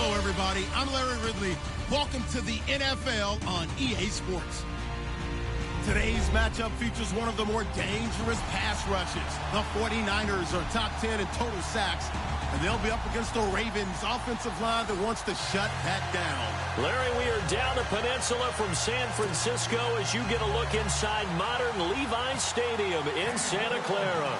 Hello, everybody. I'm Larry Ridley. Welcome to the NFL on EA Sports. Today's matchup features one of the more dangerous pass rushes. The 49ers are top 10 in total sacks, and they'll be up against the Ravens offensive line that wants to shut that down. Larry, we are down the peninsula from San Francisco as you get a look inside modern Levi's Stadium in Santa Clara.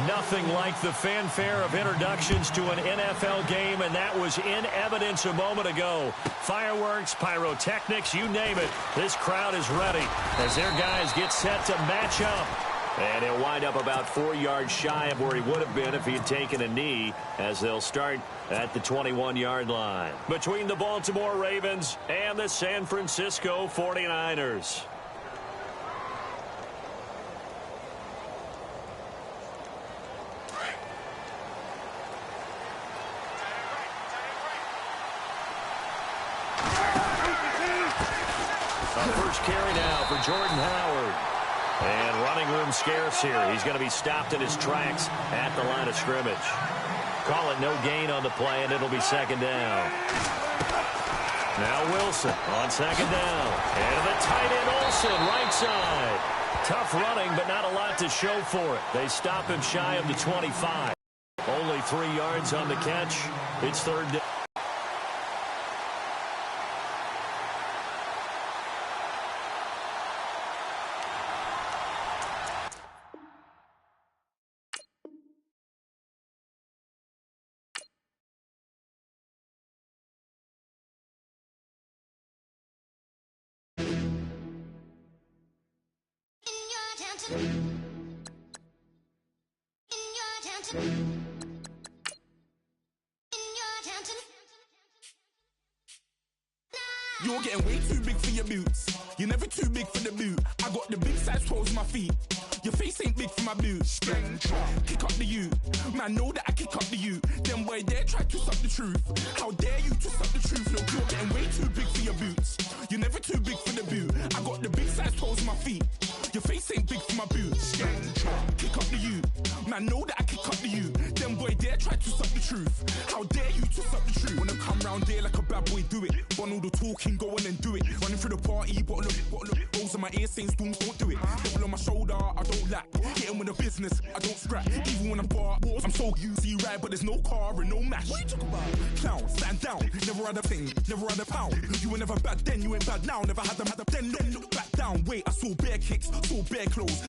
Nothing like the fanfare of introductions to an NFL game, and that was in evidence a moment ago. Fireworks, pyrotechnics, you name it. This crowd is ready as their guys get set to match up. And he'll wind up about 4 yards shy of where he would have been if he had taken a knee, as they'll start at the 21-yard line. Between the Baltimore Ravens and the San Francisco 49ers. First carry now for Jordan Howard. And running room scarce here. He's going to be stopped in his tracks at the line of scrimmage. Call it no gain on the play, and it'll be second down. Now Wilson on second down. And the tight end Olsen, right side. Tough running, but not a lot to show for it. They stop him shy of the 25. Only 3 yards on the catch. It's third down. You're getting way too big for your boots. You're never too big for the boot. I got the big size toes on my feet. Your face ain't big for my boots. Kick up the you. Man, know that I kick up the you. Them boy there try to suck the truth. How dare you to suck the truth? Look, you're getting way too big for your boots. You're never too big for the boot. I got the big size toes on my feet. Your face ain't big for my boots. Kick up the you. Man, know that I kick up the you. Them boy there try to suck the truth. How dare you to suck the truth? Wanna come round there like a bad boy, do it. Want all the talking, go on and do it. Running through the party, bottle of it. Rolls in my ear saying storms, don't do it. Double on my shoulder, I don't lack. Getting with the business, I don't scrap. Even when I'm bar, I'm so easy right, but there's no car and no match. What you talk about? Clown, stand down. Never had a thing, never had a pound. You were never bad then, you ain't bad now. Never had them, then look back down. Wait, I saw bare kicks, saw bare clothes.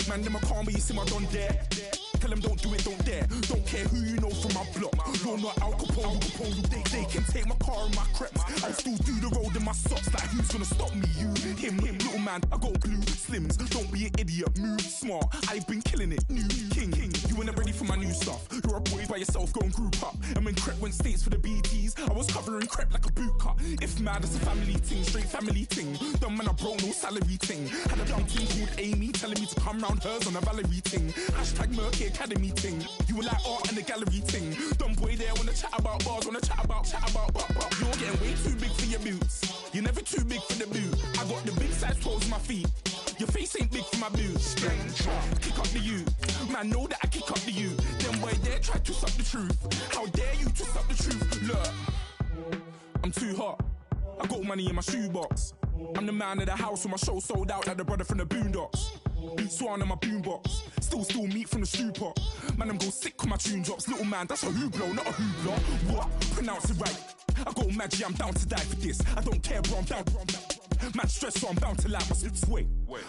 Man, them a calm, but you see my don there. Tell them don't do it, don't dare. Don't care who you know from my block. You're not Al Capone, they can take my car and my creps. I still do the road in my socks. Like who's gonna stop me? You, him, little man. I got blue slims. Don't be an idiot, move smart. I've been killing it, new king. You ain't ready for my new stuff. You're a boy by yourself, go and group up. And when Crep went states for the BTs, I was covering Crep like a boot cut. If mad, it's a family thing, straight family thing. Dumb man, I broke no salary thing. Had a young thing called Amy telling me to come round hers on a Valerie thing. Hashtag Murky Academy thing. You were like art and the gallery thing. Dumb boy there wanna chat about bars, wanna chat about. You're getting way too big for your boots. You're never too big for the boot. I got the big size toes on my feet. Your face ain't big for my boots. Kick up the you. Man, know that I kick up the you. Them boy there try to suck the truth. How dare you to suck the truth? Look, I'm too hot. I got money in my shoebox. I'm the man of the house when my show sold out like the brother from the Boondocks. Beat Swan in my boombox. Still meat from the stew pot. Man, I'm go sick when my tune drops. Little man, that's a hooplo, not a hoopla. What? Pronounce it right. I got magic, I'm down to die for this. I don't care, bro, I'm down. Man stressed, so I'm bound to like my slips. Wait,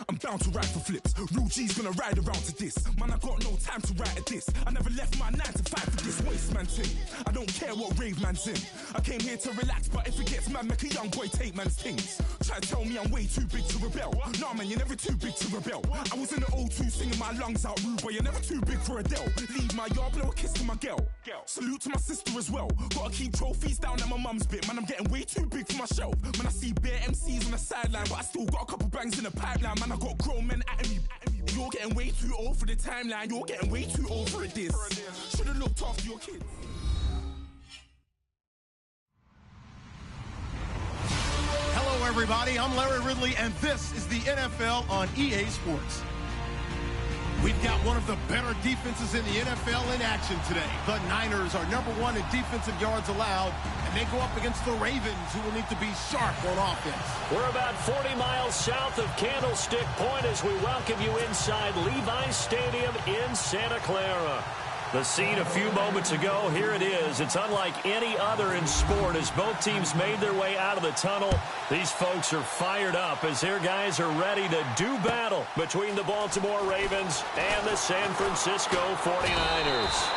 I'm bound to ride for flips. Real G's gonna ride around to this. Man, I got no time to write at this. I never left my 9 to 5 for this waste man thing. I don't care what rave man's in. I came here to relax, but if it gets mad, make a young boy take man's things. Try to tell me I'm way too big to rebel. Nah, man, you're never too big to rebel. I was in the O2 singing my lungs out rude, but you're never too big for Adele. Leave my yard, blow a kiss to my girl. Salute to my sister as well. Gotta keep trophies down at my mum's bit. Man, I'm getting way too big for my shelf. Man, I see bare MCs on the sideline, but I still got a couple bangs in the pipeline. Man, I got grown men at me. You're getting way too old for the timeline. You're getting way too old for this. Should've looked after your kids. Hello, everybody. I'm Larry Ridley, and this is the NFL on EA Sports. We've got one of the better defenses in the NFL in action today. The Niners are #1 in defensive yards allowed, and they go up against the Ravens, who will need to be sharp on offense. We're about 40 miles south of Candlestick Point as we welcome you inside Levi's Stadium in Santa Clara. The scene a few moments ago, here it is. It's unlike any other in sport as both teams made their way out of the tunnel. These folks are fired up as their guys are ready to do battle between the Baltimore Ravens and the San Francisco 49ers.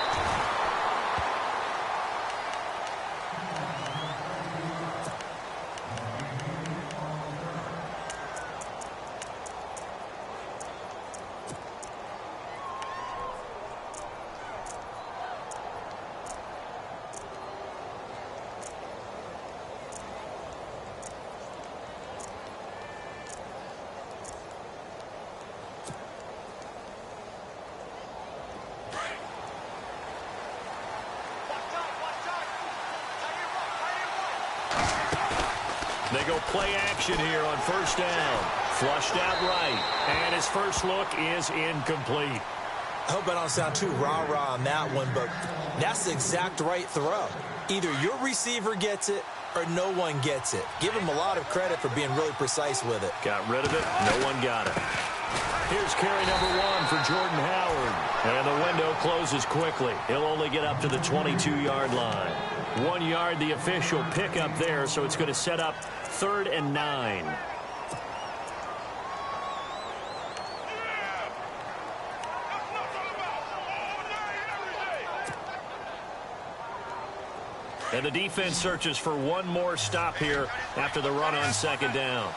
They go play action here on first down. Flushed out right. And his first look is incomplete. I hope I don't sound too rah-rah on that one, but that's the exact right throw. Either your receiver gets it or no one gets it. Give him a lot of credit for being really precise with it. Got rid of it. No one got it. Here's carry #1 for Jordan Howard. And the window closes quickly. He'll only get up to the 22-yard line. 1 yard, the official pickup there, so it's going to set up 3rd and 9. And the defense searches for one more stop here after the run on 2nd down.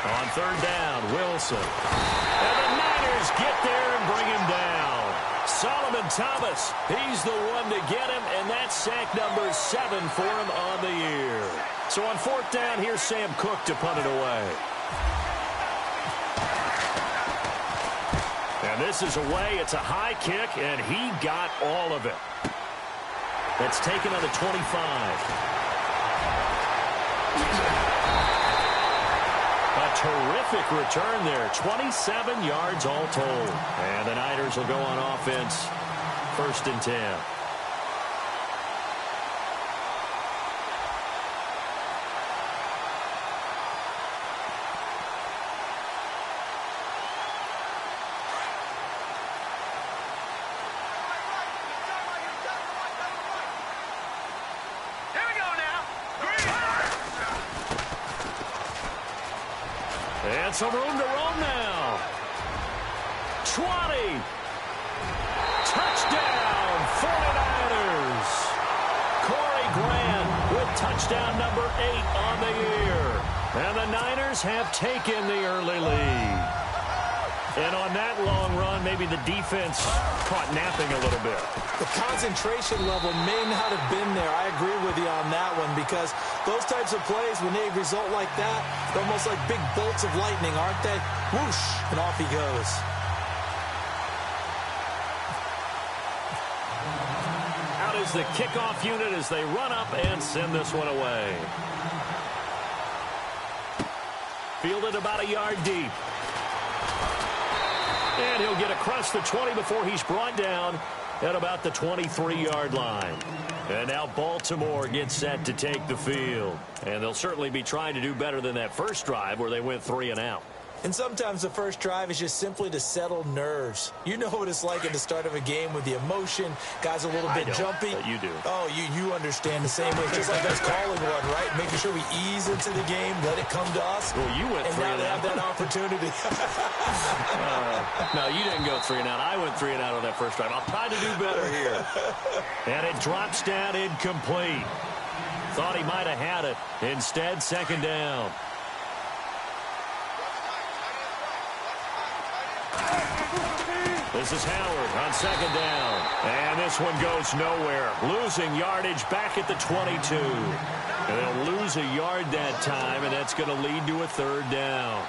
On 3rd down, Wilson. And the Niners get there and bring him down. Solomon Thomas, he's the one to get him, and that's sack #7 for him on the year. So on 4th down, here's Sam Cook to punt it away. And this is away. It's a high kick, and he got all of it. That's taken on the 25. A terrific return there. 27 yards all told. And the Niners will go on offense. 1st and 10. And some room to roam now. 20. Touchdown, 49ers. Corey Grant with touchdown #8 on the year. And the Niners have taken the early lead. And on that long run, maybe the defense caught napping a little bit. The concentration level may not have been there. I agree with you on that one because those types of plays, when they result like that, they're almost like big bolts of lightning, aren't they? Whoosh, and off he goes. Out is the kickoff unit as they run up and send this one away. Fielded about a yard deep. And he'll get across the 20 before he's brought down at about the 23-yard line. And now Baltimore gets set to take the field. And they'll certainly be trying to do better than that first drive where they went 3 and out. And sometimes the first drive is just simply to settle nerves. You know what it's like at the start of a game with the emotion. Guys a little bit jumpy. But you do. Oh, you understand the same way. It's just like us calling one, right? Making sure we ease into the game, let it come to us. Well, you went 3 and out. And now they have that opportunity. No, you didn't go 3 and out. I went 3 and out on that first drive. I'll try to do better here. And it drops down incomplete. Thought he might have had it. Instead, 2nd down. This is Howard on 2nd down. And this one goes nowhere. Losing yardage back at the 22. And they'll lose a yard that time, and that's going to lead to a 3rd down.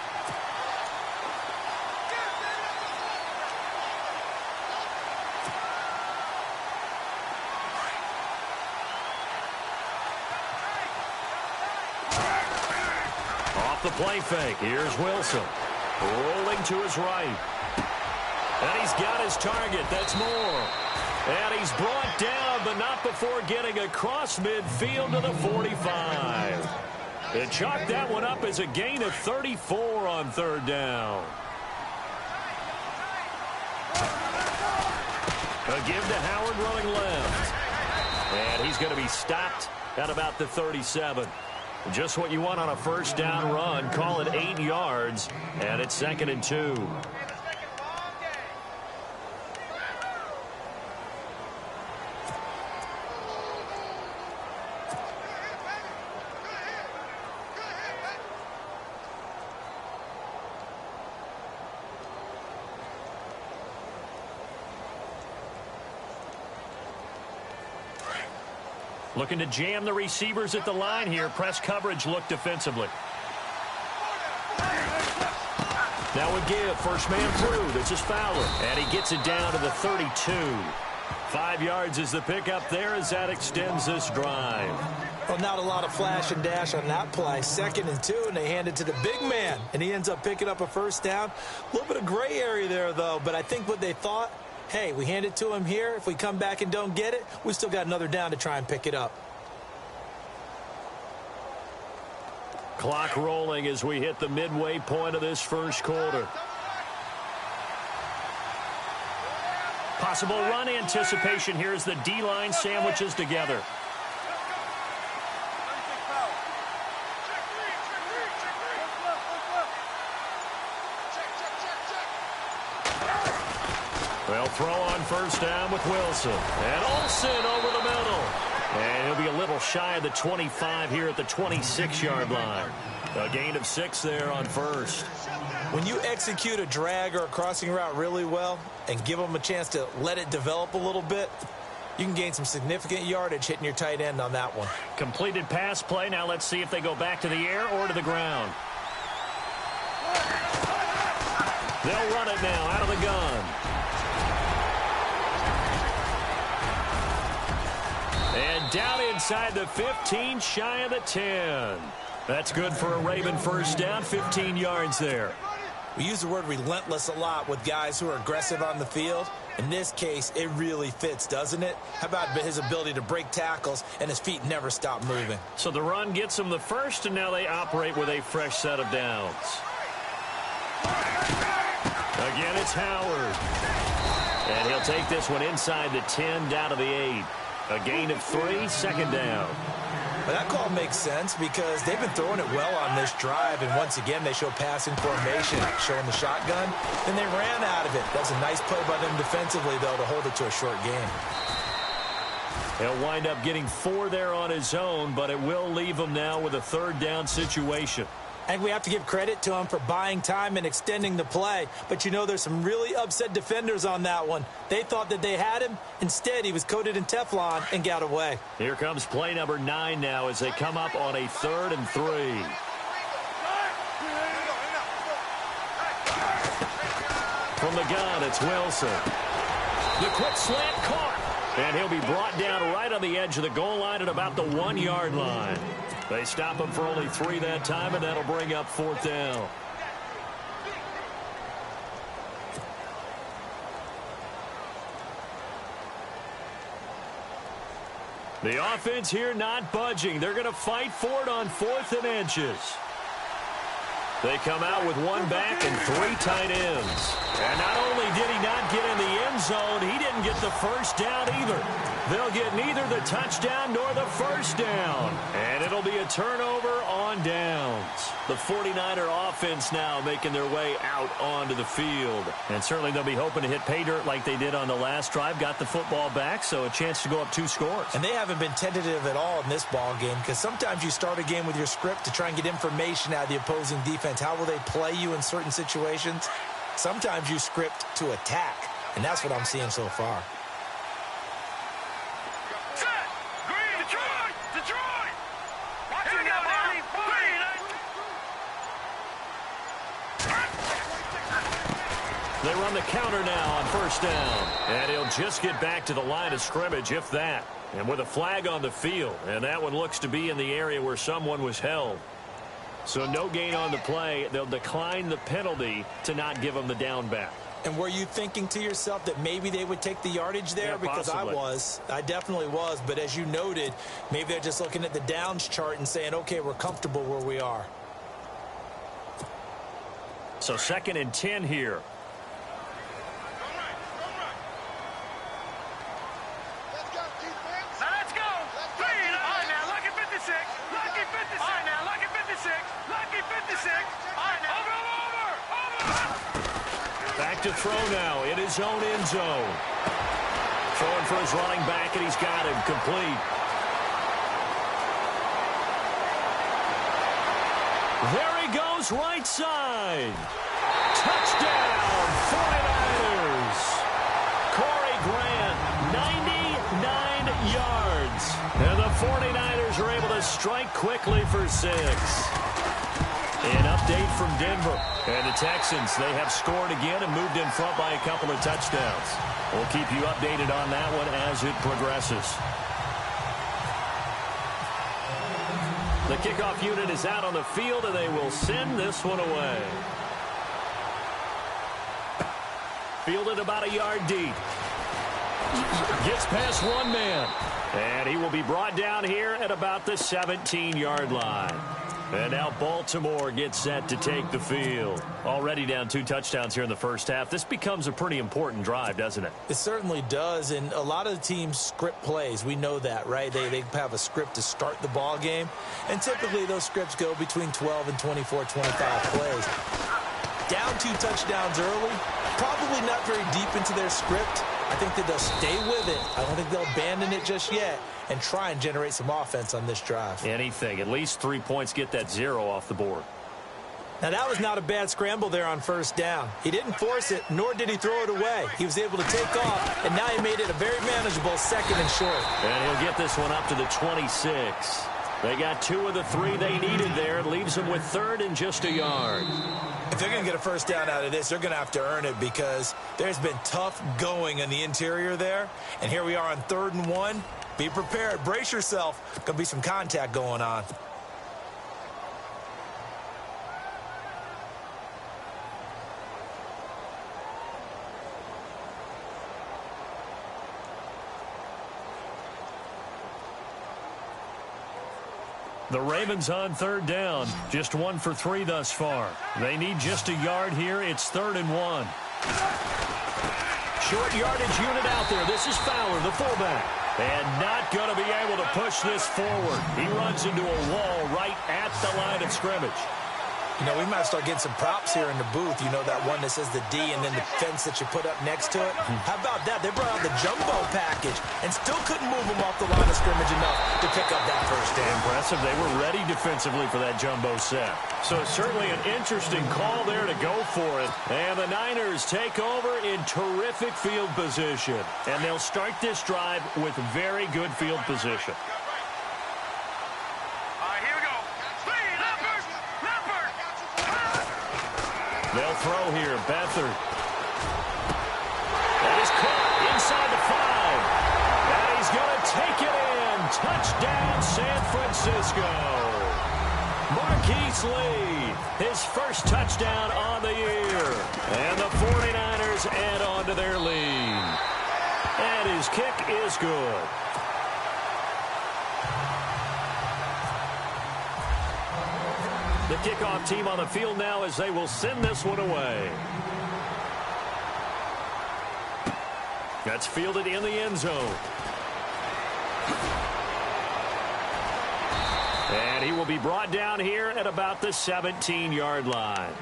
the play fake. Here's Wilson. Rolling to his right. And he's got his target. That's Moore. And he's brought down, but not before getting across midfield to the 45. It chalked that one up as a gain of 34 on third down. A give to Howard running left. And he's going to be stopped at about the 37. Just what you want on a first down run. Call it 8 yards. And it's 2nd and 2. Looking to jam the receivers at the line here. Press coverage look defensively. Now a give. First man through. This is Fowler. And he gets it down to the 32. 5 yards is the pickup there as that extends this drive. Well, not a lot of flash and dash on that play. 2nd and 2, and they hand it to the big man. And he ends up picking up a first down. A little bit of gray area there, though. But I think what they thought, hey, we hand it to him here. If we come back and don't get it, we still got another down to try and pick it up. Clock rolling as we hit the midway point of this first quarter. Possible run anticipation here as the D-line sandwiches together. They'll throw on first down with Wilson. And Olsen over the middle. And he'll be a little shy of the 25 here at the 26-yard line. A gain of 6 there on first. When you execute a drag or a crossing route really well and give them a chance to let it develop a little bit, you can gain some significant yardage hitting your tight end on that one. Completed pass play. Now let's see if they go back to the air or to the ground. They'll run it now out of the gun. And down inside the 15, shy of the 10. That's good for a Raven first down, 15 yards there. We use the word relentless a lot with guys who are aggressive on the field. In this case, it really fits, doesn't it? How about his ability to break tackles and his feet never stop moving? So the run gets them the first, and now they operate with a fresh set of downs. Again, it's Howard. And he'll take this one inside the 10, down to the 8. A gain of 3, 2nd down. Well, that call makes sense because they've been throwing it well on this drive, and once again they show passing formation, showing the shotgun, and they ran out of it. That's a nice play by them defensively, though, to hold it to a short game. He'll wind up getting 4 there on his own, but it will leave him now with a 3rd down situation. And we have to give credit to him for buying time and extending the play. But, you know, there's some really upset defenders on that one. They thought that they had him. Instead, he was coated in Teflon and got away. Here comes play number 9 now as they come up on a 3rd and 3. From the gun, it's Wilson. The quick slant caught. And he'll be brought down right on the edge of the goal line at about the 1-yard line. They stop him for only 3 that time, and that'll bring up 4th down. The offense here not budging. They're going to fight for it on 4th and inches. They come out with 1 back and 3 tight ends. And not only did he not get in the end zone, he didn't get the first down either. They'll get neither the touchdown nor the first down. And it'll be a turnover on downs. The 49er offense now making their way out onto the field. And certainly they'll be hoping to hit pay dirt like they did on the last drive. Got the football back, so a chance to go up 2 scores. And they haven't been tentative at all in this ball game because sometimes you start a game with your script to try and get information out of the opposing defense. How will they play you in certain situations? Sometimes you script to attack, and that's what I'm seeing so far. They run the counter now on first down. And he'll just get back to the line of scrimmage, if that. And with a flag on the field. And that one looks to be in the area where someone was held. So no gain on the play. They'll decline the penalty to not give them the down back. And were you thinking to yourself that maybe they would take the yardage there? Yeah, because possibly. I definitely was. But as you noted, maybe they're just looking at the downs chart and saying, okay, we're comfortable where we are. So 2nd and 10 here. Back to throw now in his own end zone. Throwing for his running back, and he's got him complete. There he goes, right side. Touchdown, 49ers. Corey Grant, 99 yards. And the 49ers are able to strike quickly for 6. An update from Denver. And the Texans, they have scored again and moved in front by a couple of touchdowns. We'll keep you updated on that one as it progresses. The kickoff unit is out on the field, and they will send this one away. Fielded about a yard deep. Gets past one man. And he will be brought down here at about the 17-yard line. And now Baltimore gets set to take the field. Already down 2 touchdowns here in the first half. This becomes a pretty important drive, doesn't it? It certainly does, and a lot of the teams script plays. We know that, right? They have a script to start the ball game, and typically those scripts go between 12 and 24, 25 plays. Down 2 touchdowns early, probably not very deep into their script. I think that they'll stay with it. I don't think they'll abandon it just yet and try and generate some offense on this drive. Anything. At least 3 points, get that 0 off the board. Now, that was not a bad scramble there on first down. He didn't force it, nor did he throw it away. He was able to take off, and now he made it a very manageable 2nd and short. And he'll get this one up to the 26. They got 2 of the 3 they needed there. It leaves them with 3rd and just a yard. If they're going to get a first down out of this, they're going to have to earn it because there's been tough going in the interior there. And here we are on 3rd and 1. Be prepared. Brace yourself. Going to be some contact going on. The Ravens on 3rd down. Just 1 for 3 thus far. They need just a yard here. It's 3rd and 1. Short yardage unit out there. This is Fowler, the fullback. And not going to be able to push this forward. He runs into a wall right at the line of scrimmage. You know, we might start getting some props here in the booth. You know, that one that says the D and then the fence that you put up next to it. How about that? They brought out the jumbo package and still couldn't move them off the line of scrimmage enough to pick up that first down. Impressive. They were ready defensively for that jumbo set. So certainly an interesting call there to go for it. And the Niners take over in terrific field position. And they'll start this drive with very good field position. They'll throw here. Beathard. That is caught inside the 5. And he's going to take it in. Touchdown, San Francisco. Marquise Lee, his first touchdown on the year. And the 49ers add on to their lead. And his kick is good. The kickoff team on the field now as they will send this one away. That's fielded in the end zone. And he will be brought down here at about the 17-yard line.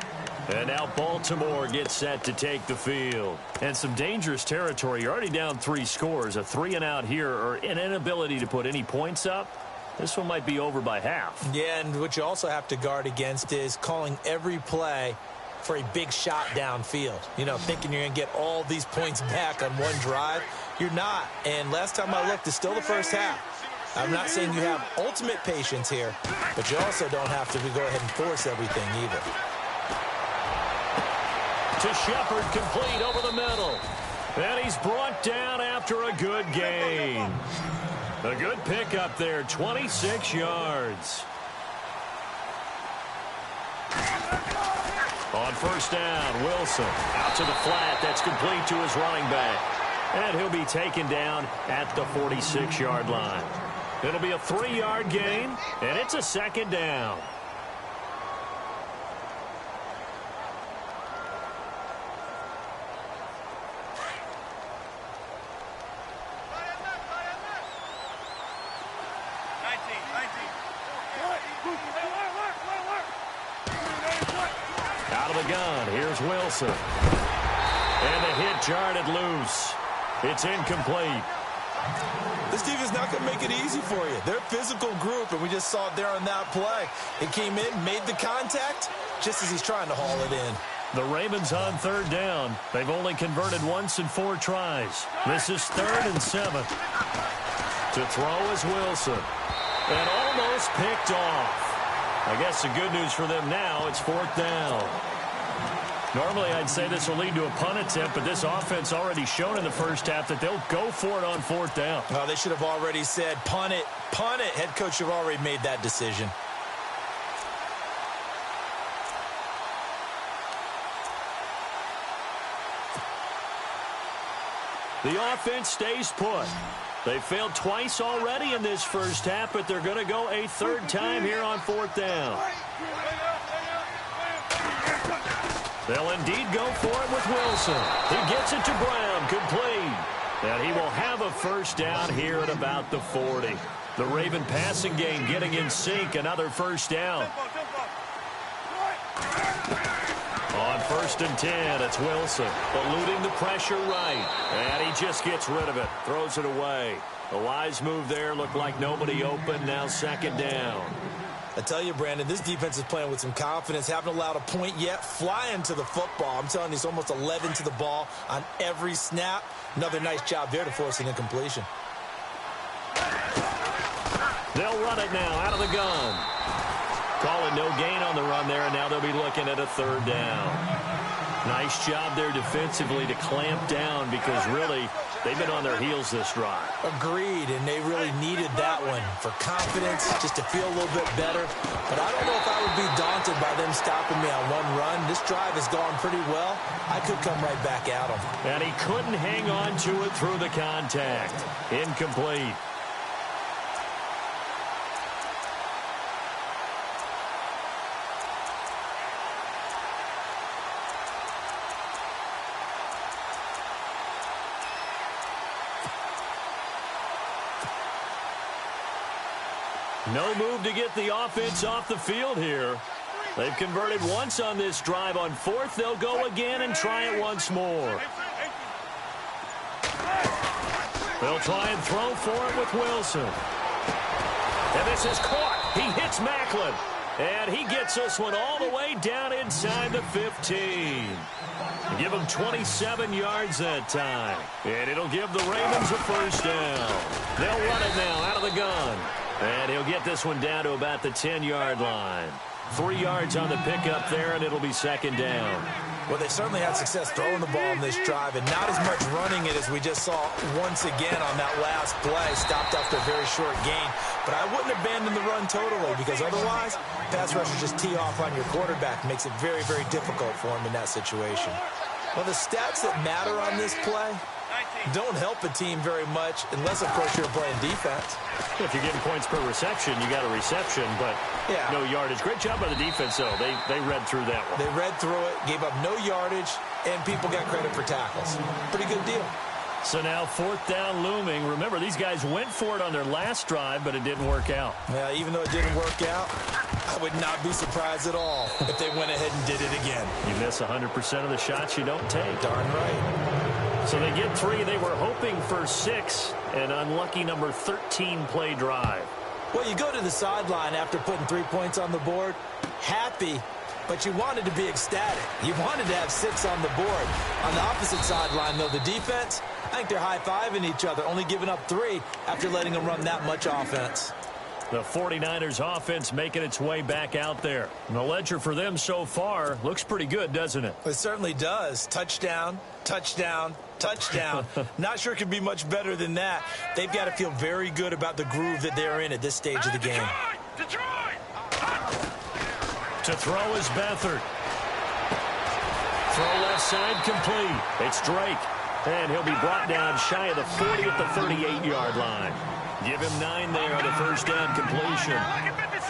And now Baltimore gets set to take the field. And some dangerous territory. You're already down 3 scores. A 3-and-out here or an inability to put any points up. This one might be over by half. Yeah, and what you also have to guard against is calling every play for a big shot downfield. You know, thinking you're going to get all these points back on one drive. You're not. And last time I looked, it's still the first half. I'm not saying you have ultimate patience here, but you also don't have to go ahead and force everything either. To Shepard, complete over the middle. And he's brought down after a good gain. A good pickup there, 26 yards. On first down, Wilson out to the flat. That's complete to his running back. And he'll be taken down at the 46-yard line. It'll be a 3-yard gain, and it's a second down. Out of the gun, here's Wilson. And the hit jarred it loose. It's incomplete. This defense is not going to make it easy for you. They're a physical group, and we just saw it there on that play. It came in, made the contact, just as he's trying to haul it in. The Ravens on third down. They've only converted once in 4 tries. This is 3rd and 7. To throw is Wilson. And almost picked off. I guess the good news for them now, it's 4th down. Normally, I'd say this will lead to a punt attempt, but this offense already shown in the first half that they'll go for it on 4th down. Well, they should have already said, punt it, punt it. Head coach should have already made that decision. The offense stays put. They failed twice already in this first half, but they're going to go a 3rd time here on 4th down. They'll indeed go for it with Wilson. He gets it to Brown, complete. And he will have a first down here at about the 40. The Raven passing game getting in sync, another first down. On 1st and 10, it's Wilson, eluding the pressure right. And he just gets rid of it, throws it away. A wise move there, looked like nobody open, now 2nd down. I tell you, Brandon, this defense is playing with some confidence. Haven't allowed a point yet. Flying to the football. I'm telling you, it's almost 11 to the ball on every snap. Another nice job there to force an incompletion. They'll run it now out of the gun. Calling no gain on the run there, and now they'll be looking at a 3rd down. Nice job there defensively to clamp down because really they've been on their heels this drive. Agreed, and they really needed that one for confidence, just to feel a little bit better. But I don't know if I would be daunted by them stopping me on one run. This drive has gone pretty well. I could come right back at them. And he couldn't hang on to it through the contact. Incomplete. No move to get the offense off the field here. They've converted once on this drive. On 4th, they'll go again and try it once more. They'll try and throw for it with Wilson. And this is caught. He hits Macklin. And he gets this one all the way down inside the 15. Give him 27 yards that time. And it'll give the Ravens a first down. They'll run it now out of the gun. And he'll get this one down to about the 10-yard line. 3 yards on the pickup there, and it'll be 2nd down. Well, they certainly had success throwing the ball in this drive, and not as much running it as we just saw once again on that last play. Stopped after a very short gain. But I wouldn't abandon the run totally, because otherwise, pass rushers just tee off on your quarterback. Makes it very, very difficult for him in that situation. Well, the stats that matter on this play don't help a team very much, unless, of course, you're playing defense. If you're getting points per reception, you got a reception, but no yardage. Great job by the defense, though. They read through that one. They read through it, gave up no yardage, and people got credit for tackles. Pretty good deal. So now 4th down looming. Remember, these guys went for it on their last drive, but it didn't work out. Yeah, even though it didn't work out, I would not be surprised at all if they went ahead and did it again. You miss 100% of the shots you don't take. Darn right. So they get 3. They were hoping for 6. An unlucky number 13 play drive. Well, you go to the sideline after putting 3 points on the board, happy, but you wanted to be ecstatic. You wanted to have 6 on the board. On the opposite sideline, though, the defense, I think they're high-fiving each other, only giving up 3 after letting them run that much offense. The 49ers offense making its way back out there. And the ledger for them so far looks pretty good, doesn't it? It certainly does. Touchdown, touchdown, touchdown. Not sure it could be much better than that. They've got to feel very good about the groove that they're in at this stage of the game. To throw is Beathard. Throw left side complete. It's Drake. And he'll be brought down shy of the 40 at the 38-yard line. Give him 9 there on the first down completion.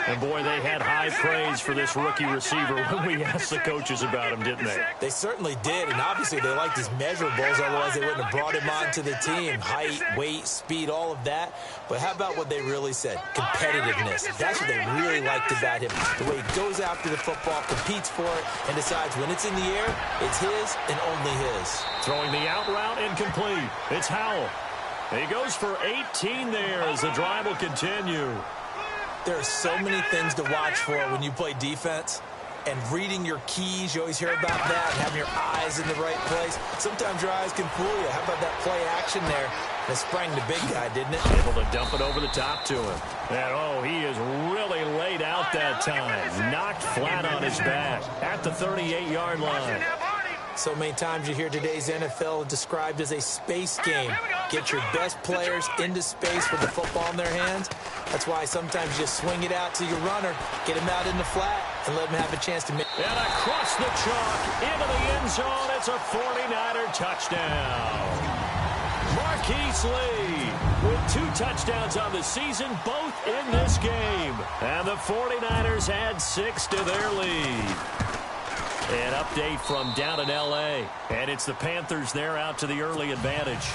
And, boy, they had high praise for this rookie receiver when we asked the coaches about him, didn't they? They certainly did, and obviously they liked his measurables, otherwise they wouldn't have brought him onto the team. Height, weight, speed, all of that. But how about what they really said? Competitiveness. That's what they really liked about him. The way he goes after the football, competes for it, and decides when it's in the air, it's his and only his. Throwing the out route incomplete. It's Howell. He goes for 18 there as the drive will continue. There are so many things to watch for when you play defense. And reading your keys, you always hear about that, and having your eyes in the right place. Sometimes your eyes can fool you. How about that play action there? That sprang the big guy, didn't it? Able to dump it over the top to him. And, oh, he is really laid out that time. Knocked flat on his back at the 38-yard line. So many times you hear today's NFL described as a space game. Get your best players into space with the football in their hands. That's why sometimes you just swing it out to your runner, get him out in the flat, and let him have a chance to make. And across the chalk, into the end zone, it's a 49er touchdown. Marquise Lee with 2 touchdowns on the season, both in this game. And the 49ers add 6 to their lead. An update from down in L.A., and it's the Panthers there out to the early advantage.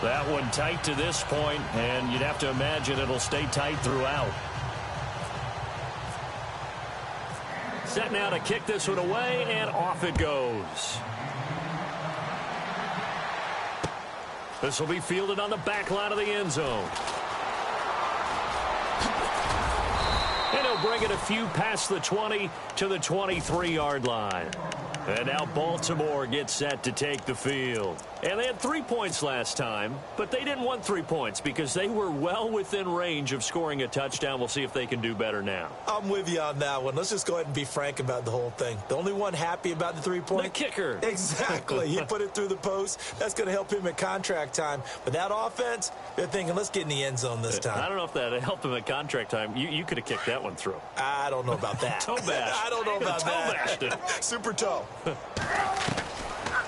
That one tight to this point, and you'd have to imagine it'll stay tight throughout. Set now to kick this one away, and off it goes. This will be fielded on the back line of the end zone. And he'll bring it a few past the 20 to the 23-yard line. And now Baltimore gets set to take the field. And they had 3 points last time, but they didn't want 3 points because they were well within range of scoring a touchdown. We'll see if they can do better now. I'm with you on that one. Let's just go ahead and be frank about the whole thing. The only one happy about the 3-point? The kicker. Exactly. He put it through the post. That's going to help him at contract time. But that offense, they're thinking, let's get in the end zone this time. I don't know if that helped him at contract time. You could have kicked that one through. I don't know about that. Toe bash. I don't know about that. Toe bashed. Super toe.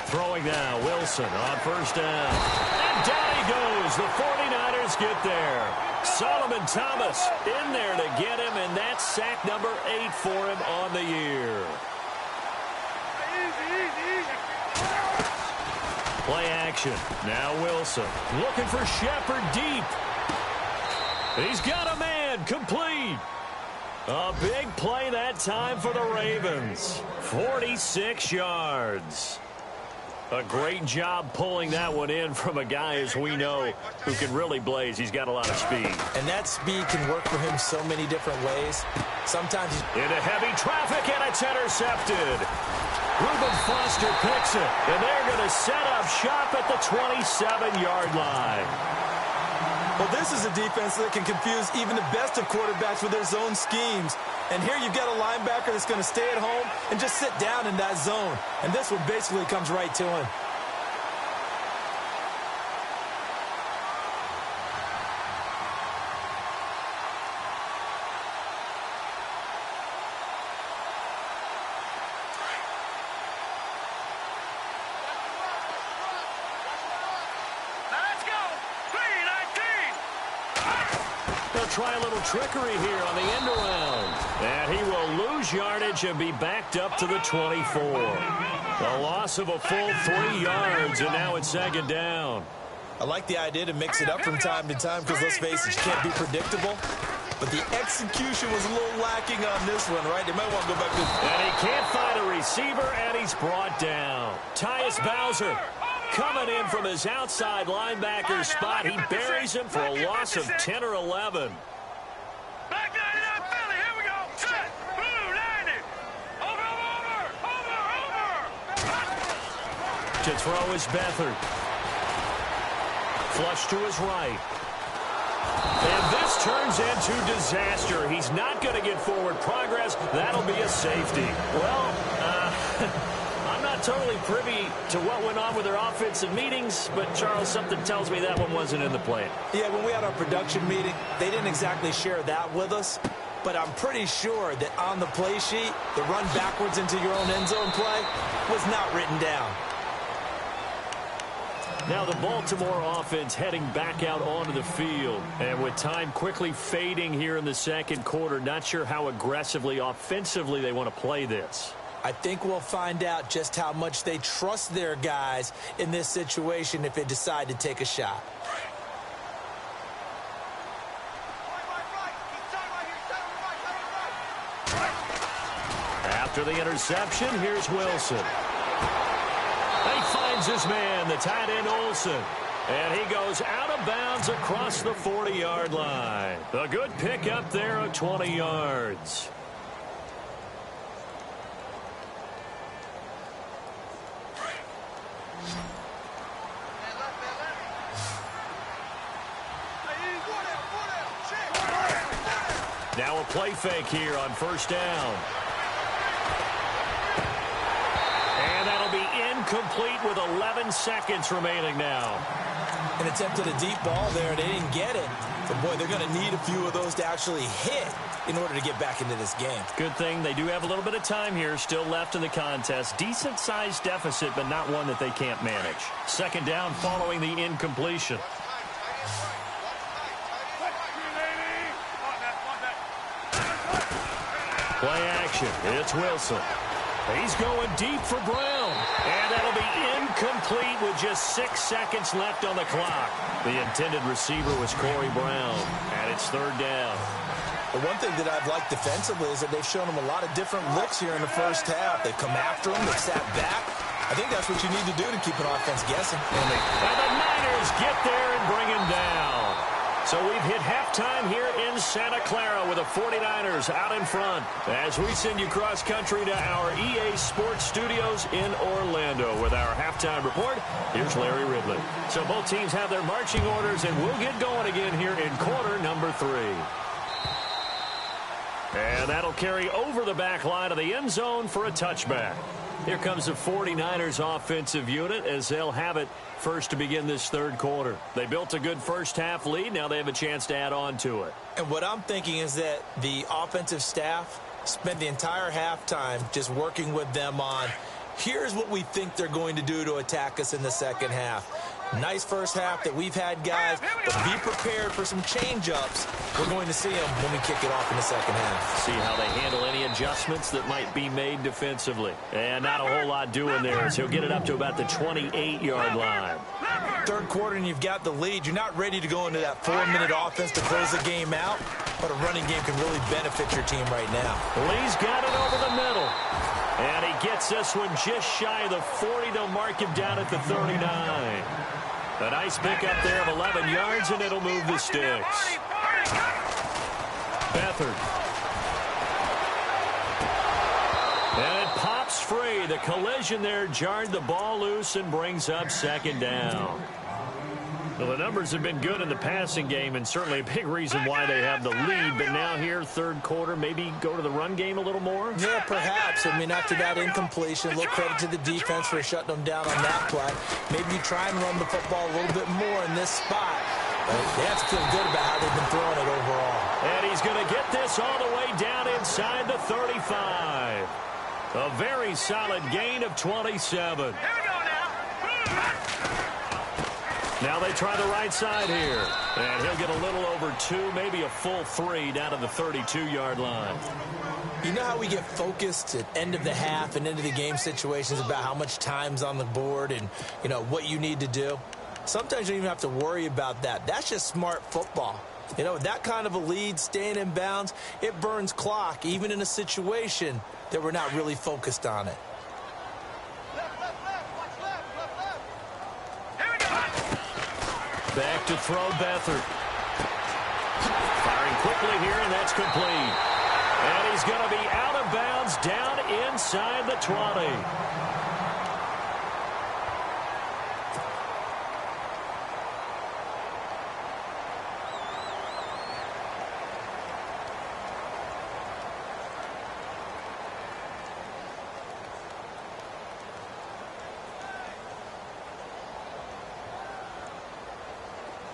Throwing now, Wilson on first down. And down he goes. The 49ers get there. Solomon Thomas in there to get him, and that's sack number 8 for him on the year. Play action. Now Wilson looking for Shepard deep. He's got a man complete. A big play that time for the Ravens. 46 yards. A great job pulling that one in from a guy, as we know, who can really blaze. He's got a lot of speed. And that speed can work for him so many different ways. Sometimes he's into heavy traffic, and it's intercepted. Reuben Foster picks it, and they're going to set up shop at the 27-yard line. Well, this is a defense that can confuse even the best of quarterbacks with their zone schemes. And here you've got a linebacker that's going to stay at home and just sit down in that zone. And this one basically comes right to him. Try a little trickery here on the end around. And he will lose yardage and be backed up to the 24. A loss of a full 3 yards, and now it's second down. I like the idea to mix it up from time to time because, let's face it, you can't be predictable. But the execution was a little lacking on this one, right? They might want to go back to... And he can't find a receiver, and he's brought down. Tyus Bowser coming in from his outside linebacker spot. He buries him for a loss of 10 or 11. Back 99 Philly, here we go. Set, blue, 90. Over. To throw is Beathard. Flush to his right. And this turns into disaster. He's not going to get forward progress. That'll be a safety. Well, I'm not totally privy to what went on with their offensive meetings, but, Charles, something tells me that one wasn't in the plan. Yeah, when we had our production meeting, they didn't exactly share that with us. but I'm pretty sure that on the play sheet, the run backwards into your own end zone play was not written down. Now the Baltimore offense heading back out onto the field. And with time quickly fading here in the second quarter, not sure how aggressively, offensively they want to play this. I think we'll find out just how much they trust their guys in this situation if they decide to take a shot. After the interception, here's Wilson. He finds his man, the tight end Olsen. And he goes out of bounds across the 40-yard line. A good pickup there of 20 yards. Now a play fake here on first down. And that'll be incomplete with 11 seconds remaining now. An attempt at a deep ball there. They didn't get it. But, boy, they're going to need a few of those to actually hit in order to get back into this game. Good thing they do have a little bit of time here still left in the contest. Decent-sized deficit, but not one that they can't manage. Second down following the incompletion. Play action. It's Wilson. He's going deep for Brown. And that'll be incomplete with just 6 seconds left on the clock. The intended receiver was Corey Brown. And it's third down. The one thing that I've liked defensively is that they've shown them a lot of different looks here in the first half. They've come after them. They've sat back. I think that's what you need to do to keep an offense guessing. And the Niners get there and bring him down. So we've hit halftime here in Santa Clara with the 49ers out in front as we send you cross-country to our EA Sports Studios in Orlando with our halftime report. Here's Larry Ridley. So both teams have their marching orders, and we'll get going again here in quarter number 3. And that'll carry over the back line of the end zone for a touchback. Here comes the 49ers offensive unit as they'll have it first to begin this third quarter. They built a good first half lead. Now they have a chance to add on to it. And what I'm thinking is that the offensive staff spent the entire halftime just working with them on, here's what we think they're going to do to attack us in the second half. Nice first half that we've had, guys, but be prepared for some change-ups. We're going to see them when we kick it off in the second half. See how they handle any adjustments that might be made defensively. And not a whole lot doing there, so he'll get it up to about the 28-yard line. Third quarter and you've got the lead. You're not ready to go into that 4-minute offense to close the game out, but a running game can really benefit your team right now. Lee's got it over the middle. And he gets this one just shy of the 40. They'll mark him down at the 39. A nice pickup there of 11 yards, and it'll move the sticks. Beathard. And it pops free. The collision there jarred the ball loose and brings up second down. Well, the numbers have been good in the passing game, and certainly a big reason why they have the lead. But now here, third quarter, maybe go to the run game a little more? Yeah, perhaps. I mean, after that incompletion, a little credit to the defense for shutting them down on that play. Maybe you try and run the football a little bit more in this spot. But they have to feel good about how they've been throwing it overall. And he's going to get this all the way down inside the 35. A very solid gain of 27. Here we go now. Now they try the right side here. And he'll get a little over 2, maybe a full 3 down to the 32-yard line. You know how we get focused at end of the half and into the game situations about how much time's on the board and, you know, what you need to do? Sometimes you don't even have to worry about that. That's just smart football. You know, with that kind of a lead, staying in bounds, it burns clock, even in a situation that we're not really focused on it. Back to throw Beathard. Firing quickly here, and that's complete. And he's going to be out of bounds down inside the 20.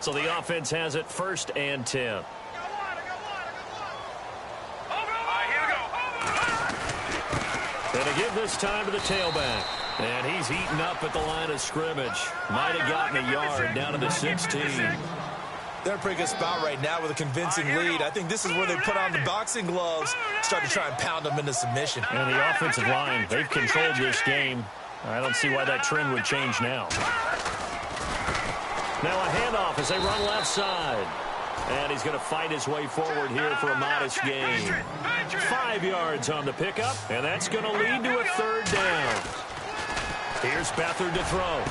So the offense has it 1st and 10. give this time to the tailback. And he's eaten up at the line of scrimmage. Might have gotten a yard down to the 16. They're in a pretty good spot right now with a convincing lead. I think this is where they put on the boxing gloves, start to try and pound them into submission. And the offensive line, they've controlled this game. I don't see why that trend would change now. Now a handoff as they run left side. And he's going to fight his way forward here for a modest gain. 5 yards on the pickup, and that's going to lead to a third down. Here's Beathard to throw.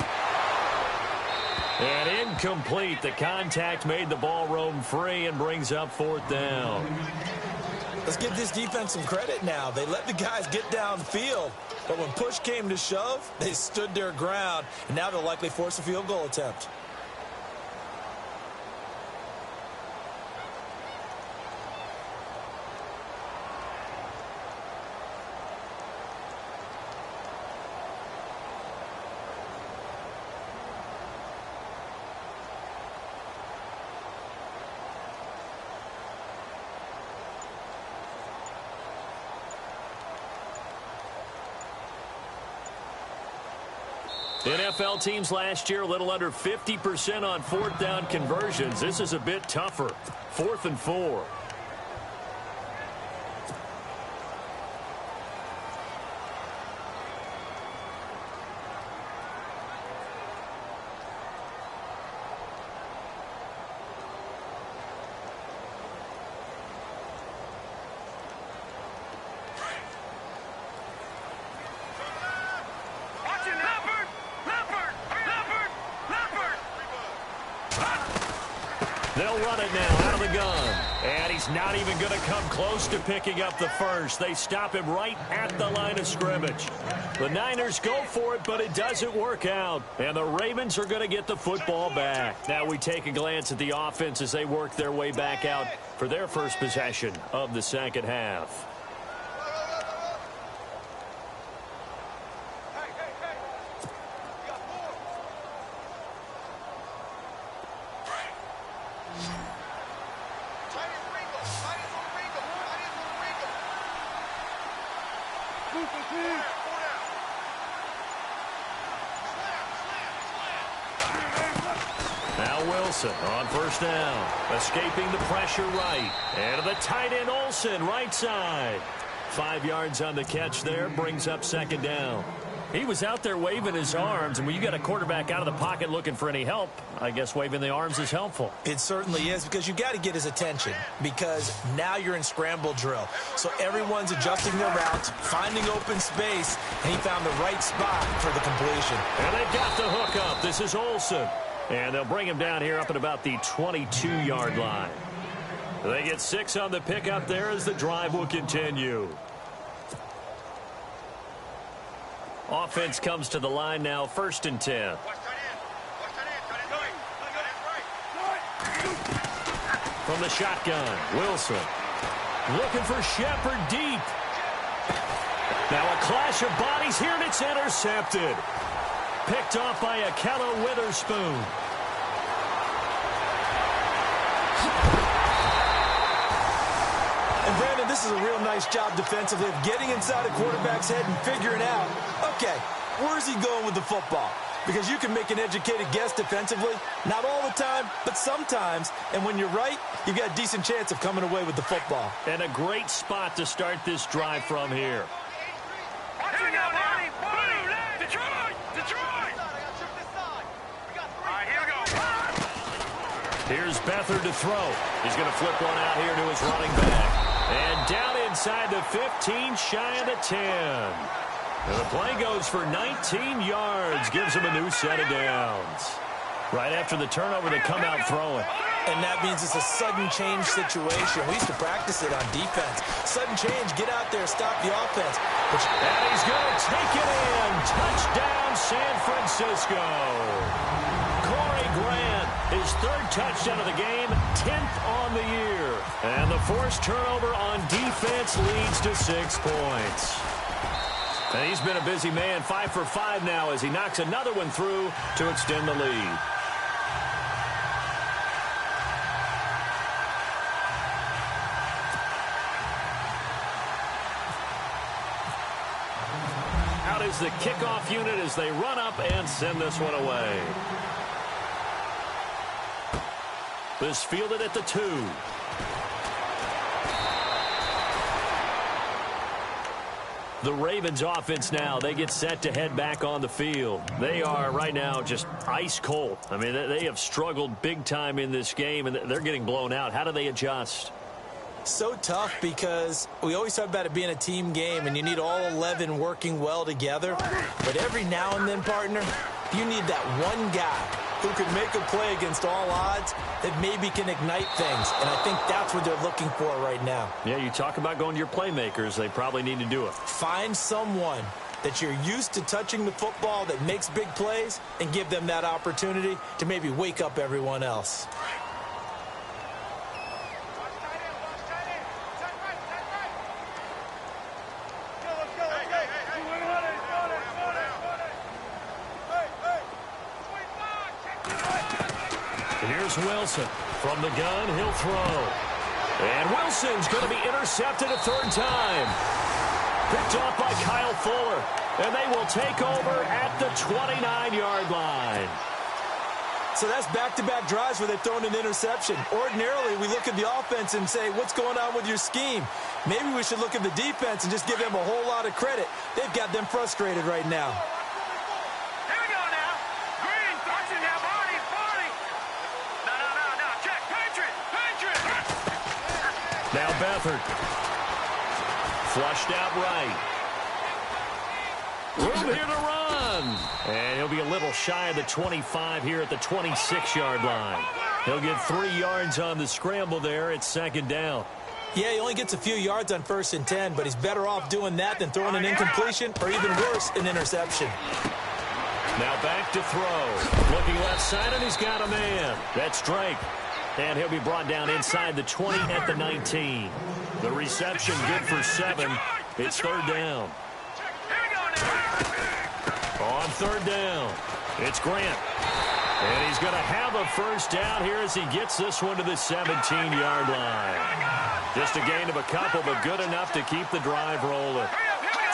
And incomplete. The contact made the ball roam free and brings up fourth down. Let's give this defense some credit now. They let the guys get downfield, but when push came to shove, they stood their ground, and now they'll likely force a field goal attempt. NFL teams last year a little under 50% on fourth down conversions. This is a bit tougher. 4th and 4. They'll run it now out of the gun. And he's not even going to come close to picking up the first. They stop him right at the line of scrimmage. The Niners go for it, but it doesn't work out. And the Ravens are going to get the football back. Now we take a glance at the offense as they work their way back out for their first possession of the second half. Now Wilson on first down, escaping the pressure right. And to the tight end Olsen, right side. 5 yards on the catch there, brings up second down. He was out there waving his arms, and when you got a quarterback out of the pocket looking for any help, I guess waving the arms is helpful. It certainly is, because you got to get his attention, because now you're in scramble drill. So everyone's adjusting their routes, finding open space, and he found the right spot for the completion. And they got the hook up. This is Olsen. And they'll bring him down here up at about the 22-yard line. They get 6 on the pickup there as the drive will continue. Offense comes to the line now, 1st and 10. From the shotgun, Wilson. Looking for Shepard deep. Now a clash of bodies here, and it's intercepted. Picked off by Ahkello Witherspoon. And Brandon, this is a real nice job defensively of getting inside a quarterback's head and figuring out, okay, where's he going with the football? Because you can make an educated guess defensively, not all the time, but sometimes. And when you're right, you've got a decent chance of coming away with the football. And a great spot to start this drive from here. Here's Beathard to throw. He's going to flip one out here to his running back. And down inside the 15, shy of the 10. And the play goes for 19 yards, gives him a new set of downs. Right after the turnover, they come out throwing. And that means it's a sudden change situation. We used to practice it on defense. Sudden change, get out there, stop the offense. And he's going to take it in. Touchdown, San Francisco. Corey Grant, his 3rd touchdown of the game, 10th on the year. And the forced turnover on defense leads to 6 points. And he's been a busy man, 5 for 5 now as he knocks another one through to extend the lead. out is the kickoff unit as they run up and send this one away. This fielded at the 2. The Ravens offense now, they get set to head back on the field. They are right now just ice cold. I mean, they have struggled big time in this game, and they're getting blown out. How do they adjust? So tough because we always talk about it being a team game, and you need all 11 working well together. But every now and then, partner, you need that one guy who can make a play against all odds that maybe can ignite things. And I think that's what they're looking for right now. Yeah, you talk about going to your playmakers. They probably need to do it. Find someone that you're used to touching the football that makes big plays and give them that opportunity to maybe wake up everyone else. Here's Wilson. From the gun, he'll throw. And Wilson's going to be intercepted a 3rd time. Picked off by Kyle Fuller. And they will take over at the 29-yard line. So that's back-to-back drives where they've thrown an interception. Ordinarily, we look at the offense and say, what's going on with your scheme? Maybe we should look at the defense and just give them a whole lot of credit. They've got them frustrated right now. Now Beathard. Flushed out right. Room here to run. And he'll be a little shy of the 25 here at the 26-yard line. He'll get 3 yards on the scramble there. It's 2nd down. Yeah, he only gets a few yards on 1st and 10, but he's better off doing that than throwing an incompletion or even worse, an interception. Now back to throw. Looking left side, and he's got a man. That's Drake. And he'll be brought down inside the 20 at the 19. The reception good for 7. It's 3rd down. On 3rd down, it's Grant. And he's going to have a 1st down here as he gets this one to the 17-yard line. Just a gain of a couple, but good enough to keep the drive rolling.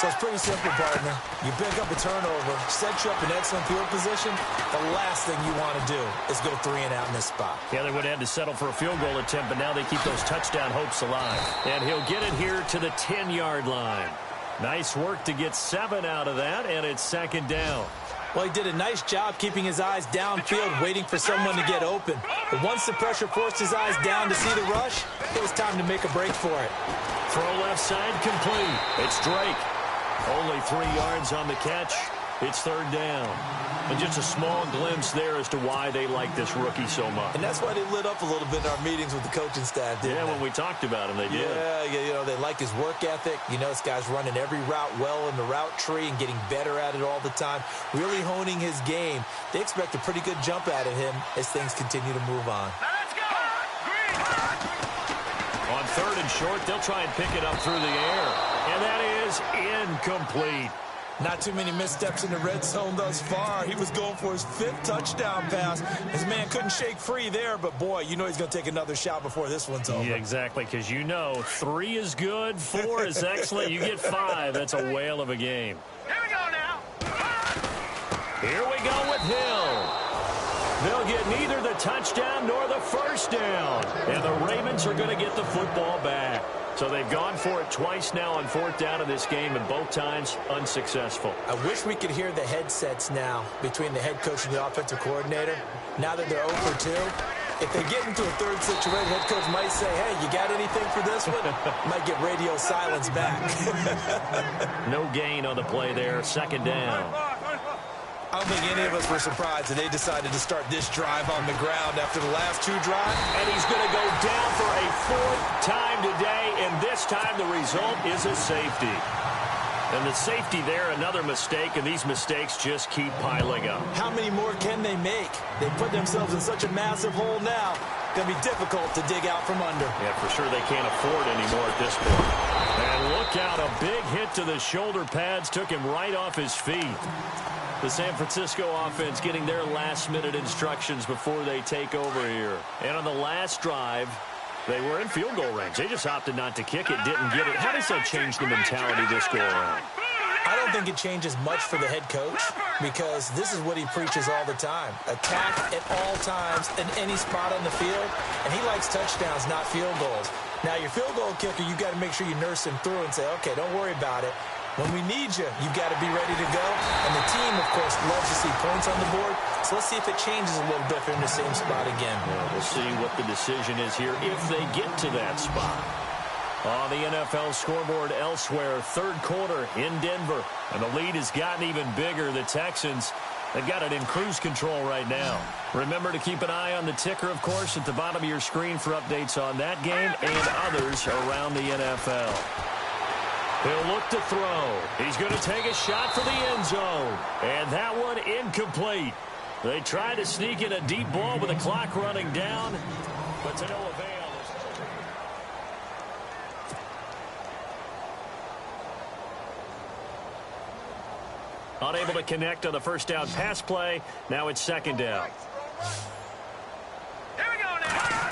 So it's pretty simple, partner. You pick up a turnover, set you up in excellent field position. The last thing you want to do is go 3 and out in this spot. Yeah, they would have had to settle for a field goal attempt, but now they keep those touchdown hopes alive. And he'll get it here to the 10-yard line. Nice work to get 7 out of that, and it's 2nd down. Well, he did a nice job keeping his eyes downfield, waiting for someone to get open. But once the pressure forced his eyes down to see the rush, it was time to make a break for it. Throw left side complete. It's Drake. Only 3 yards on the catch. It's 3rd down. And just a small glimpse there as to why they like this rookie so much. And that's why they lit up a little bit in our meetings with the coaching staff, didn't they? When we talked about him, they did. Yeah, they like his work ethic. You know, this guy's running every route well in the route tree and getting better at it all the time, really honing his game. They expect a pretty good jump out of him as things continue to move on. Now let's go! Green! On 3rd and short, they'll try and pick it up through the air. And that is incomplete. Not too many missteps in the red zone thus far. He was going for his 5th touchdown pass. His man couldn't shake free there, but boy, you know he's going to take another shot before this one's over. Yeah, exactly, because you know 3 is good, 4 is excellent. You get 5, that's a whale of a game. Here we go now! Here we go with Hill. They'll get neither the touchdown nor the 1st down. And the Ravens are going to get the football back. So they've gone for it twice now on 4th down in this game, and both times unsuccessful. I wish we could hear the headsets now between the head coach and the offensive coordinator. Now that they're 0 for 2, if they get into a 3rd situation, head coach might say, hey, you got anything for this one? Might get radio silence back. No gain on the play there, 2nd down. I don't think any of us were surprised that they decided to start this drive on the ground after the last 2 drives. And he's going to go down for a 4th time today, and this time the result is a safety. And the safety there, another mistake, and these mistakes just keep piling up. How many more can they make? They put themselves in such a massive hole now. Going to be difficult to dig out from under. Yeah, for sure they can't afford anymore at this point. And look out, a big hit to the shoulder pads took him right off his feet. The San Francisco offense getting their last-minute instructions before they take over here. And on the last drive, they were in field goal range. They just opted not to kick it, didn't get it. How does that change the mentality this go around? I don't think it changes much for the head coach because this is what he preaches all the time. Attack at all times in any spot on the field, and he likes touchdowns, not field goals. Now, your field goal kicker, you got to make sure you nurse him through and say, okay, don't worry about it. When we need you, you've got to be ready to go. And the team, of course, loves to see points on the board. So let's see if it changes a little bit if they're in the same spot again. Well, we'll see what the decision is here if they get to that spot. On the NFL scoreboard elsewhere, third quarter in Denver. And the lead has gotten even bigger. The Texans, they've got it in cruise control right now. Remember to keep an eye on the ticker, of course, at the bottom of your screen for updates on that game and others around the NFL. He'll look to throw. He's going to take a shot for the end zone. And that one incomplete. They tried to sneak in a deep ball with the clock running down, but to no avail. Unable to connect on the first down pass play. Now it's second down. Here we go now.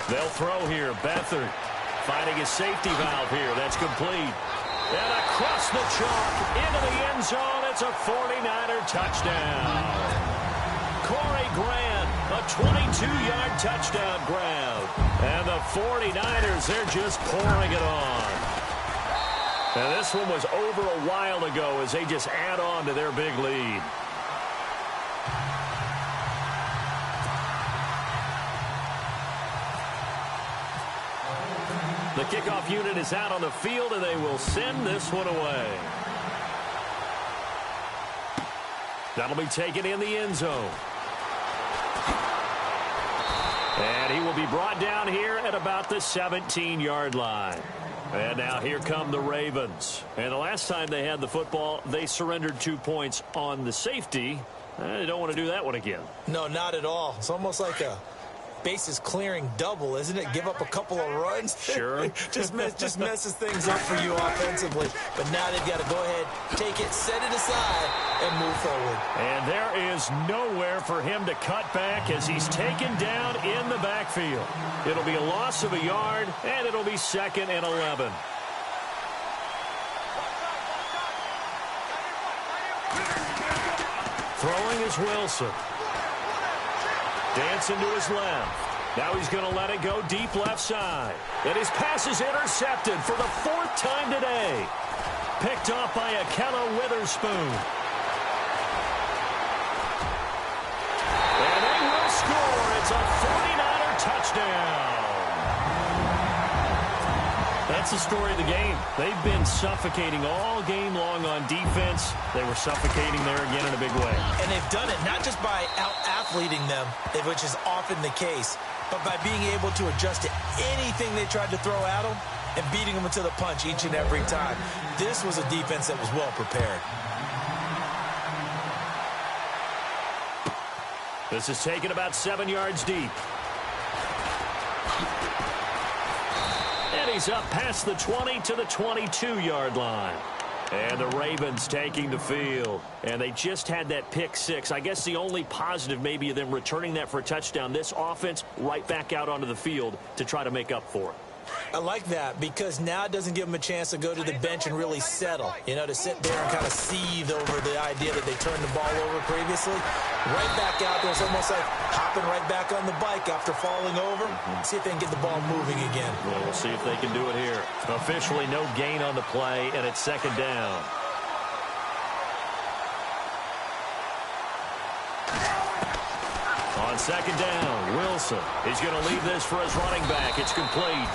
They'll throw here. Beathard finding his safety valve here. That's complete. And across the chalk into the end zone. It's a 49er touchdown. Corey Grant, a 22-yard touchdown grab. And the 49ers, they're just pouring it on. And this one was over a while ago as they just add on to their big lead. The kickoff unit is out on the field, and they will send this one away. That'll be taken in the end zone. And he will be brought down here at about the 17-yard line. And now here come the Ravens. And the last time they had the football, they surrendered 2 points on the safety. They don't want to do that one again. No, not at all. It's almost like a bases clearing double, isn't it? Give up a couple of runs. Sure. just messes things up for you offensively. But now they've got to go ahead, take it, set it aside, and move forward. And there is nowhere for him to cut back as he's taken down in the backfield. It'll be a loss of a yard, and it'll be 2nd and 11. Throwing is Wilson. Dancing to his left. Now he's going to let it go deep left side. And his pass is intercepted for the 4th time today. Picked off by Ahkello Witherspoon. And they will score. It's a 49er touchdown. That's the story of the game. They've been suffocating all game long on defense. They were suffocating there again in a big way. And they've done it not just by out-athleting them, which is often the case, but by being able to adjust to anything they tried to throw at them and beating them to the punch each and every time. This was a defense that was well prepared. This is taken about 7 yards deep. And he's up past the 20 to the 22-yard line. And the Ravens taking the field. And they just had that pick six. I guess the only positive maybe of them returning that for a touchdown. This offense right back out onto the field to try to make up for it. I like that because now it doesn't give them a chance to go to the bench and really settle. You know, to sit there and kind of seethe over the idea that they turned the ball over previously. Right back out there. It's almost like hopping right back on the bike after falling over. See if they can get the ball moving again. Well, we'll see if they can do it here. Officially no gain on the play, and it's 2nd down. On 2nd down, Wilson. He's going to leave this for his running back. It's complete.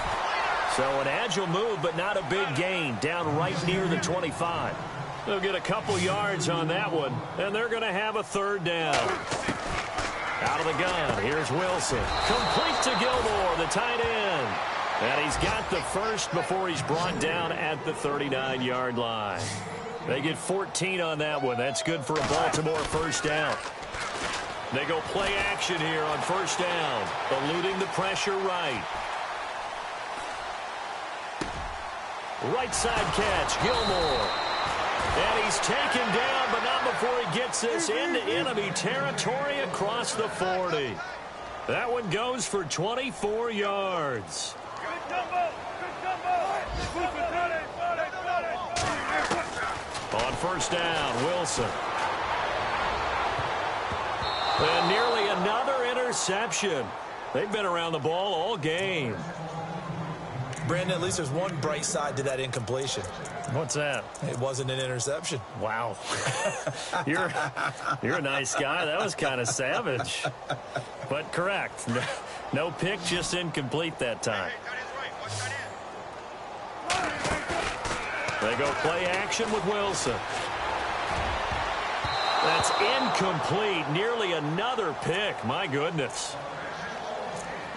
So an agile move, but not a big gain. Down right near the 25. They'll get a couple yards on that one, and they're going to have a 3rd down. Out of the gun, here's Wilson. Complete to Gilmore, the tight end. And he's got the first before he's brought down at the 39-yard line. They get 14 on that one. That's good for a Baltimore 1st down. They go play action here on 1st down, eluding the pressure right. Right side catch, Gilmore. And he's taken down, but not before he gets this into enemy territory across the 40. That one goes for 24 yards. Good jumbo! Good jumbo! On first down, Wilson. And nearly another interception. They've been around the ball all game. Brandon, at least there's one bright side to that incompletion. What's that? It wasn't an interception. Wow. You're a nice guy. That was kind of savage. But correct. No pick, just incomplete that time. They go play action with Wilson. That's incomplete. Nearly another pick. My goodness.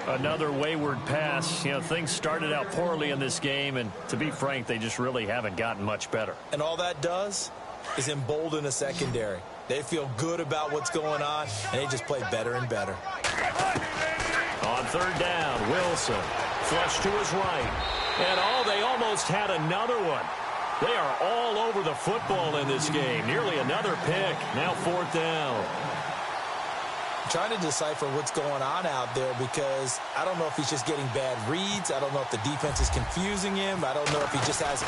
Another wayward pass. You know, things started out poorly in this game, and to be frank, they just really haven't gotten much better. And all that does is embolden a secondary. They feel good about what's going on, and they just play better and better. On third down, Wilson. Flush to his right. And they almost had another one. They are all over the football in this game. Nearly another pick. Now fourth down. I'm trying to decipher what's going on out there because I don't know if he's just getting bad reads. I don't know if the defense is confusing him. I don't know if he just has,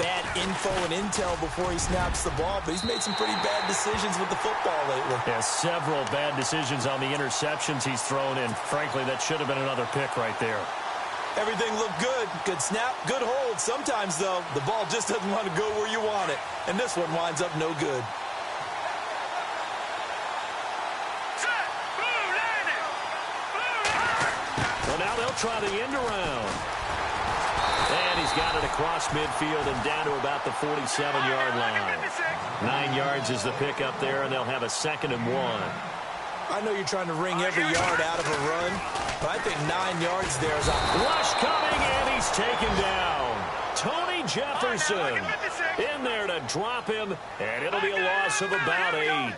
bad info and intel before he snaps the ball. But he's made some pretty bad decisions with the football lately. Yeah, several bad decisions on the interceptions he's thrown in. Frankly, that should have been another pick right there. Everything looked good. Good snap, good hold. Sometimes, though, the ball just doesn't want to go where you want it. And this one winds up no good. Well, now they'll try the end around. And he's got it across midfield and down to about the 47-yard line. 9 yards is the pick up there, and they'll have a 2nd and 1. I know you're trying to wring every yard out of a run, but I think 9 yards there is a rush coming, and he's taken down. Tony Jefferson in there to drop him, and it'll be a loss of about 8.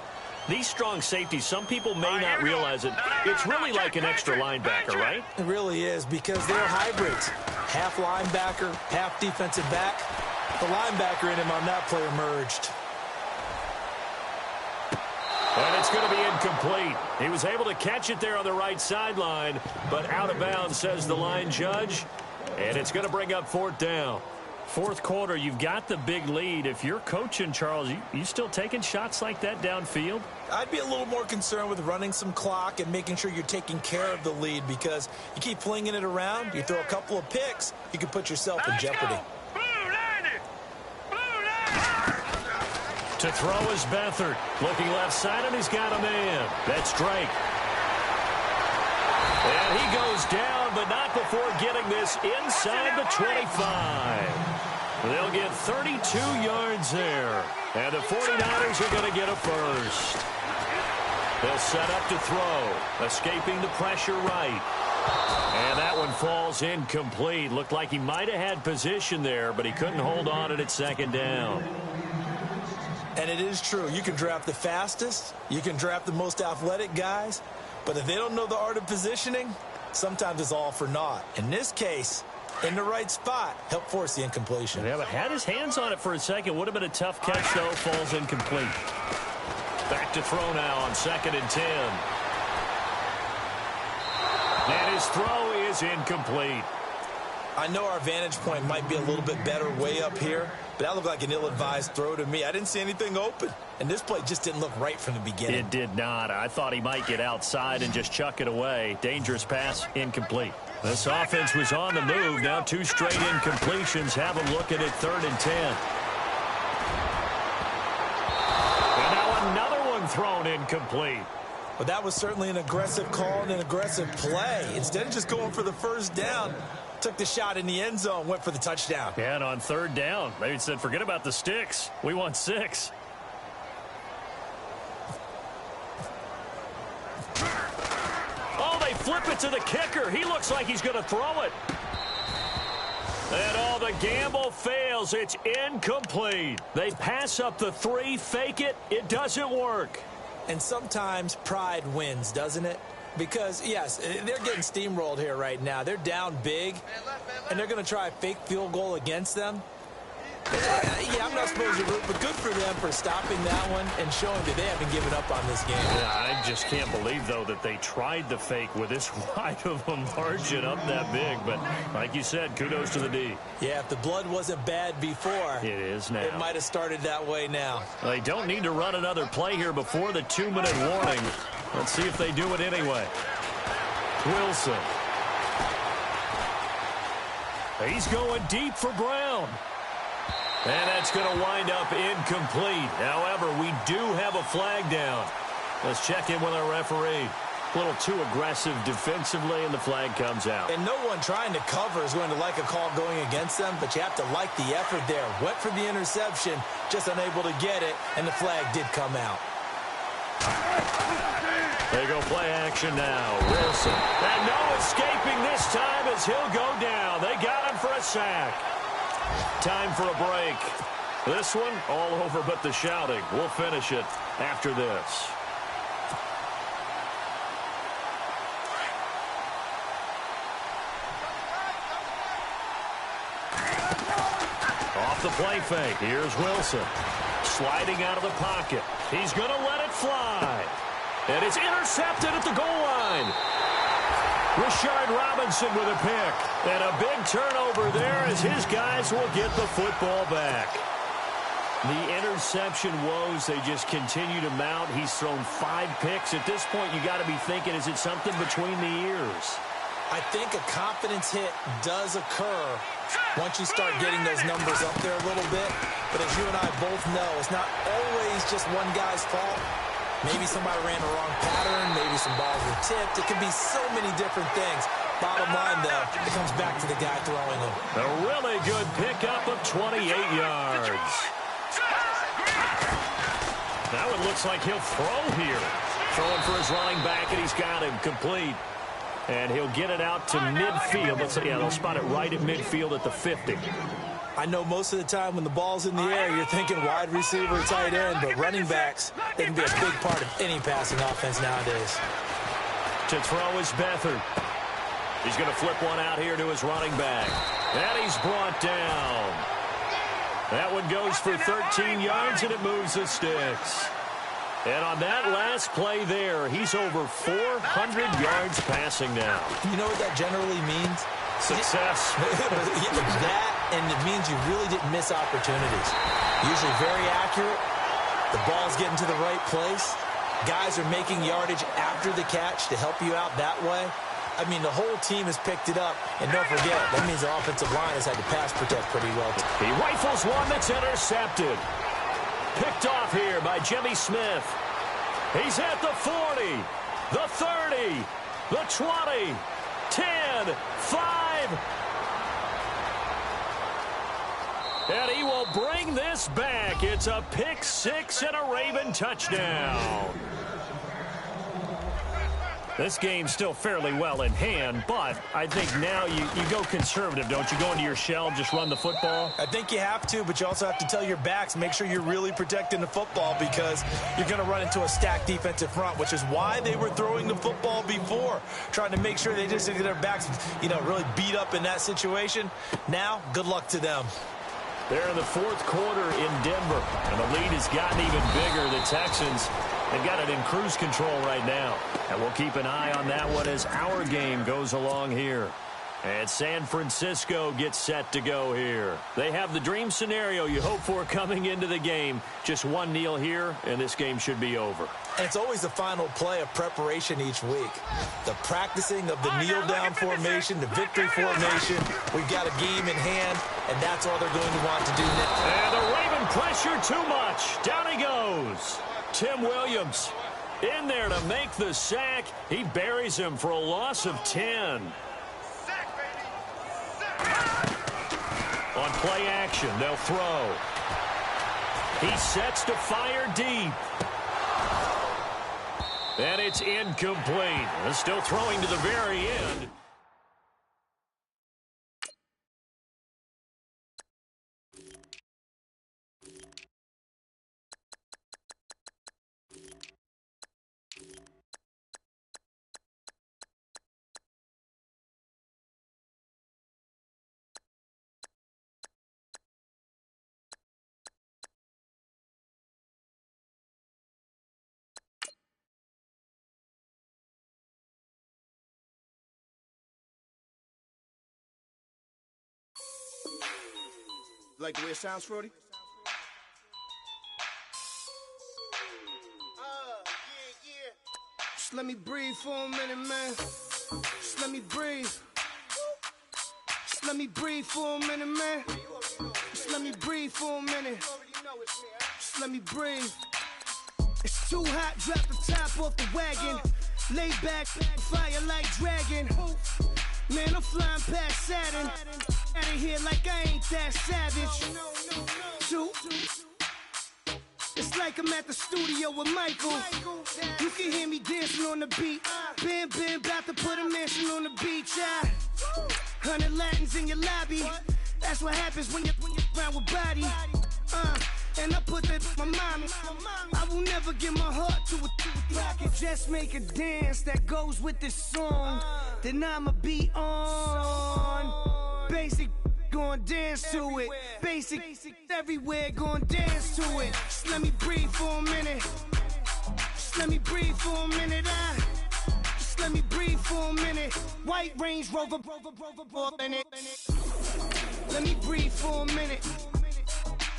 These strong safeties, some people may not realize it. It's really like an extra linebacker, right? It really is because they're hybrids. Half linebacker, half defensive back. The linebacker in him on that play emerged. And it's going to be incomplete. He was able to catch it there on the right sideline, but out of bounds, says the line judge. And it's going to bring up fourth down. Fourth quarter, you've got the big lead. If you're coaching, Charles, you still taking shots like that downfield? I'd be a little more concerned with running some clock and making sure you're taking care of the lead because you keep flinging it around, you throw a couple of picks, you can put yourself in jeopardy. To throw is Beathard. Looking left side, and he's got a man. That's Drake. And he goes down, but not before getting this inside the 25. They'll get 32 yards there. And the 49ers are going to get a first. They'll set up to throw. Escaping the pressure right. And that one falls incomplete. Looked like he might have had position there, but he couldn't hold on at its 2nd down. And it is true. You can draft the fastest. You can draft the most athletic guys. But if they don't know the art of positioning, sometimes it's all for naught. In this case, in the right spot, help force the incompletion. Yeah, but had his hands on it for a second. Would have been a tough catch, though. Falls incomplete. Back to throw now on 2nd and 10. And his throw is incomplete. I know our vantage point might be a little bit better way up here, but that looked like an ill-advised throw to me. I didn't see anything open, and this play just didn't look right from the beginning. It did not. I thought he might get outside and just chuck it away. Dangerous pass, incomplete. This offense was on the move. Now 2 straight incompletions have them looking at 3rd and 10. And now another one thrown incomplete. But that was certainly an aggressive call and an aggressive play. Instead of just going for the first down, took the shot in the end zone, went for the touchdown. Yeah, and on 3rd down, they said, forget about the sticks. We want 6. Oh, they flip it to the kicker. He looks like he's going to throw it. And the gamble fails. It's incomplete. They pass up the 3, fake it. It doesn't work. And sometimes pride wins, doesn't it? Because, yes, they're getting steamrolled here right now. They're down big, and they're going to try a fake field goal against them. Yeah, I'm not supposed to root, but good for them for stopping that one and showing that they haven't given up on this game. Yeah, I just can't believe, though, that they tried the fake with this wide of a margin up that big. But like you said, kudos to the D. Yeah, if the blood wasn't bad before, it is now. It might have started that way now. They don't need to run another play here before the 2-minute warning. Let's see if they do it anyway. Wilson. He's going deep for Brown. And that's going to wind up incomplete. However, we do have a flag down. Let's check in with our referee. A little too aggressive defensively, and the flag comes out. And no one trying to cover is going to like a call going against them, but you have to like the effort there. Went for the interception, just unable to get it, and the flag did come out. They go play action now. Wilson. And no escaping this time as he'll go down. They got him for a sack. Time for a break. This one all over but the shouting. We'll finish it after this. Off the play fake. Here's Wilson. Sliding out of the pocket. He's going to let it fly. And it's intercepted at the goal line. Rashard Robinson with a pick. And a big turnover there as his guys will get the football back. The interception woes, they just continue to mount. He's thrown 5 picks. At this point, you got to be thinking, is it something between the ears? I think a confidence hit does occur once you start getting those numbers up there a little bit. But as you and I both know, it's not always just one guy's fault. Maybe somebody ran the wrong pattern. Maybe some balls were tipped. It can be so many different things. Bottom line, though, it comes back to the guy throwing them. A really good pickup of 28 yards. Now it looks like he'll throw here. Throwing for his running back, and he's got him complete. And he'll get it out to midfield. Yeah, they'll spot it right at midfield at the 50. I know most of the time when the ball's in the air, you're thinking wide receiver, tight end, but running backs, they can be a big part of any passing offense nowadays. To throw is Beathard. He's going to flip one out here to his running back. And he's brought down. That one goes for 13 yards, and it moves the sticks. And on that last play there, he's over 400 yards passing now. You know what that generally means? Success. That, and it means you really didn't miss opportunities. Usually very accurate. The ball's getting to the right place. Guys are making yardage after the catch to help you out that way. I mean, the whole team has picked it up. And don't forget, that means the offensive line has had to pass protect pretty well. He rifles one that's intercepted. Picked off here by Jimmy Smith. He's at the 40, the 30, the 20, 10, 5. And he will bring this back. It's a pick 6 and a Raven touchdown. This game's still fairly well in hand, but I think now you go conservative, don't you? Go into your shell, just run the football? I think you have to, but you also have to tell your backs, make sure you're really protecting the football because you're going to run into a stacked defensive front, which is why they were throwing the football before, trying to make sure they just get their backs, really beat up in that situation. Now, good luck to them. They're in the 4th quarter in Denver, and the lead has gotten even bigger. The Texans, they've got it in cruise control right now. And we'll keep an eye on that one as our game goes along here. And San Francisco gets set to go here. They have the dream scenario you hope for coming into the game. Just one kneel here, and this game should be over. And it's always the final play of preparation each week. The practicing of the kneel-down formation, the victory formation. We've got a game in hand, and that's all they're going to want to do next. And the Raven pressure too much. Down he goes. Tim Williams in there to make the sack. He buries him for a loss of 10. On play action, they'll throw. He sets to fire deep. And it's incomplete. Still throwing to the very end. Like the way it sounds, Frody? Just let me breathe for a minute, man. Just let me breathe. Just let me breathe for a minute, man. Just let me breathe for a minute. Just let me breathe. It's too hot, drop the top off the wagon. Lay back, fire like dragon. Man, I'm flying past Saturn. Out of here like I ain't that savage. Two. It's like I'm at the studio with Michael. You can hear me dancing on the beat. Bam, bam, about to put a mansion on the beach. 100 Latins in your lobby. That's what happens when you're around with body. And I put that in my mommy. I will never give my heart to a I can just make a dance that goes with this song. Then I'ma be on. Basic, gon' dance to it. Basic, everywhere, gon' dance to it. Just let me breathe for a minute. Just let me breathe for a minute. Just let me breathe for a minute. White Range Rover, in it. Let me breathe for a minute.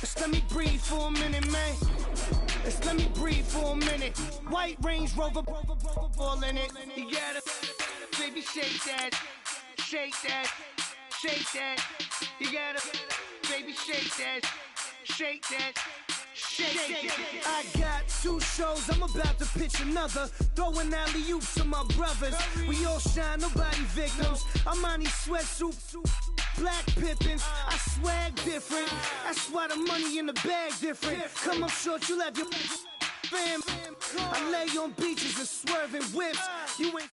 Just let me breathe for a minute, man. Just let me breathe for a minute. White Range Rover, ball in it. You gotta, baby, shake that, shake that, shake that. You gotta, baby, shake that, shake that. Shake. I got 2 shows, I'm about to pitch another. Throwing alley-oops to my brothers. We all shine, nobody victims. I'm on these sweatsuits, black Pippins. I swag different. That's why the money in the bag different. Come up short, you'll have your fam. I lay on beaches and swerving whips. You ain't